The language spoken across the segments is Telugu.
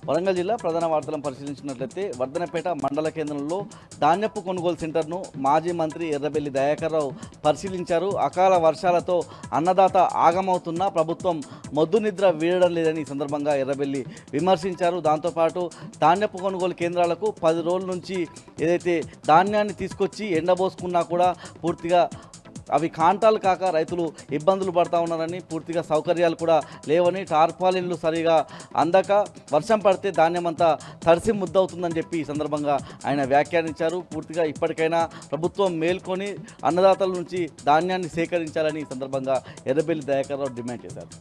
వరంగల్ జిల్లా ప్రధాన వార్తలను పరిశీలించినట్లయితే వర్ధనపేట మండల కేంద్రంలో ధాన్యపు కొనుగోలు సెంటర్ను మాజీ మంత్రి ఎర్రబెల్లి దయాకర్ రావు పరిశీలించారు. అకాల వర్షాలతో అన్నదాత ఆగమవుతున్నా ప్రభుత్వం మొద్దు నిద్ర వీడడం లేదని ఈ సందర్భంగా ఎర్రబెల్లి విమర్శించారు. దాంతోపాటు ధాన్యపు కొనుగోలు కేంద్రాలకు 10 రోజుల నుంచి ఏదైతే ధాన్యాన్ని తీసుకొచ్చి ఎండబోసుకున్నా కూడా పూర్తిగా అవి కాంటాలు కాక రైతులు ఇబ్బందులు పడుతూ ఉన్నారని, పూర్తిగా సౌకర్యాలు కూడా లేవని, టార్పాలిన్లు సరిగా అందక వర్షం పడితే ధాన్యం అంతా తడిసి ముద్దవుతుందని చెప్పి ఈ సందర్భంగా ఆయన వ్యాఖ్యానించారు. పూర్తిగా ఇప్పటికైనా ప్రభుత్వం మేల్కొని అన్నదాతల నుంచి ధాన్యాన్ని సేకరించాలని ఈ సందర్భంగా ఎర్రబెల్లి దయాకర్ రావు డిమాండ్ చేశారు.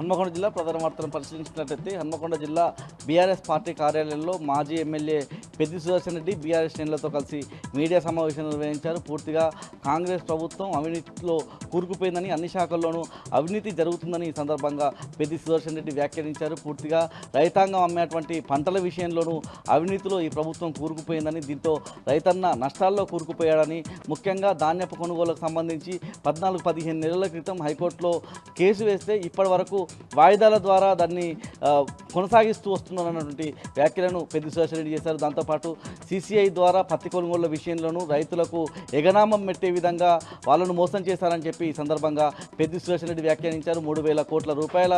హన్మకొండ జిల్లా ప్రధాన వార్తలను పరిశీలించినట్లయితే హన్మకొండ జిల్లా బీఆర్ఎస్ పార్టీ కార్యాలయంలో మాజీ ఎమ్మెల్యే పెద్ది సుదర్శన్ రెడ్డి బీఆర్ఎస్ శ్రేణులతో కలిసి మీడియా సమావేశం నిర్వహించారు. పూర్తిగా కాంగ్రెస్ ప్రభుత్వం అవినీతిలో కూరుకుపోయిందని, అన్ని శాఖల్లోనూ అవినీతి జరుగుతుందని ఈ సందర్భంగా పెద్ది సుదర్శన్ రెడ్డి వ్యాఖ్యానించారు. పూర్తిగా రైతాంగం అమ్మేటువంటి పంటల విషయంలోనూ అవినీతిలో ఈ ప్రభుత్వం కూరుకుపోయిందని, దీంతో రైతన్న నష్టాల్లో కూరుకుపోయాడని, ముఖ్యంగా ధాన్యపు కొనుగోలుకు సంబంధించి 14-15 నెలల క్రితం హైకోర్టులో కేసు వేస్తే ఇప్పటి వరకు వాయిదాల ద్వారా దాన్ని కొనసాగిస్తూ వస్తున్నారన్నటువంటి వ్యాఖ్యలను పెద్ది సుదర్శన్ రెడ్డి చేశారు. దాంతోపాటు సిసిఐ ద్వారా పత్తి కొనుగోళ్ల విషయంలోనూ రైతులకు ఎగనామం పెట్టే విధంగా వాళ్ళను మోసం చేశారని చెప్పి ఈ సందర్భంగా పెద్ది సుదర్శన్ రెడ్డి వ్యాఖ్యానించారు. 3,000 కోట్ల రూపాయల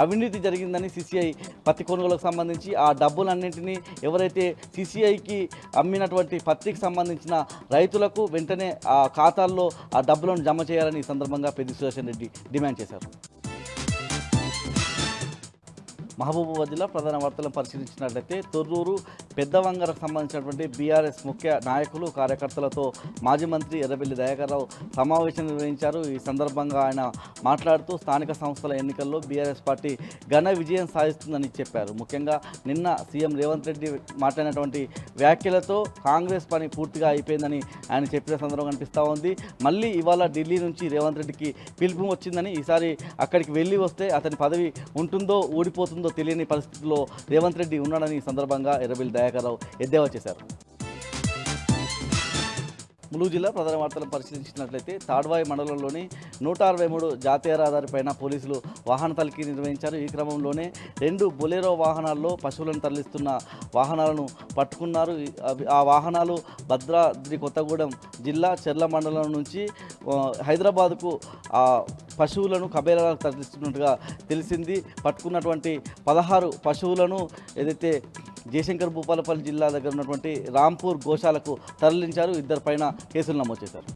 అవినీతి జరిగిందని సిసిఐ పత్తి కొనుగోలుకు సంబంధించి ఆ డబ్బులన్నింటినీ ఎవరైతే సిసిఐకి అమ్మినటువంటి పత్తికి సంబంధించిన రైతులకు వెంటనే ఆ ఖాతాల్లో ఆ డబ్బులను జమ చేయాలని ఈ సందర్భంగా పెద్ది సుదర్శన్ రెడ్డి డిమాండ్ చేశారు. మహబూబాబాద్ జిల్లా ప్రధాన వార్తలను పరిశీలించినట్లయితే తొర్రూరు పెద్దవంగరకు సంబంధించినటువంటి బీఆర్ఎస్ ముఖ్య నాయకులు కార్యకర్తలతో మాజీ మంత్రి ఎర్రబెల్లి దయాకర్ రావు సమావేశం నిర్వహించారు. ఈ సందర్భంగా ఆయన మాట్లాడుతూ స్థానిక సంస్థల ఎన్నికల్లో బీఆర్ఎస్ పార్టీ ఘన విజయం సాధిస్తుందని చెప్పారు. ముఖ్యంగా నిన్న సీఎం రేవంత్ రెడ్డి మాట్లాడినటువంటి వ్యాఖ్యలతో కాంగ్రెస్ పని పూర్తిగా అయిపోయిందని ఆయన చెప్పిన సందర్భం కనిపిస్తూ ఉంది. మళ్ళీ ఇవాళ ఢిల్లీ నుంచి రేవంత్ రెడ్డికి పిలుపు వచ్చిందని, ఈసారి అక్కడికి వెళ్ళి వస్తే అతని పదవి ఉంటుందో ఊడిపోతుందో తెలియని పరిస్థితుల్లో రేవంత్ రెడ్డి ఉన్నాడని ఈ సందర్భంగా ఎర్రబెల్లి దయాకర్ రావు ఎద్దేవా చేశారు. ములుగు జిల్లా ప్రధాన వార్తలను పరిశీలించినట్లయితే తాడ్వాయి మండలంలోని 163 జాతీయ రహదారిపైన పోలీసులు వాహన తనిఖీ నిర్వహించారు. ఈ క్రమంలోనే 2 బొలెరో వాహనాల్లో పశువులను తరలిస్తున్న వాహనాలను పట్టుకున్నారు. ఆ వాహనాలు భద్రాద్రి కొత్తగూడెం జిల్లా చెర్ల మండలం నుంచి హైదరాబాద్కు పశువులను కబేరాలకు తరలిస్తున్నట్టుగా తెలిసింది. పట్టుకున్నటువంటి 16 పశువులను ఏదైతే జయశంకర్ భూపాలపల్లి జిల్లా దగ్గర ఉన్నటువంటి రాంపూర్ గోశాలకు తరలించారు. 2 పైన కేసులు నమోదు చేశారు.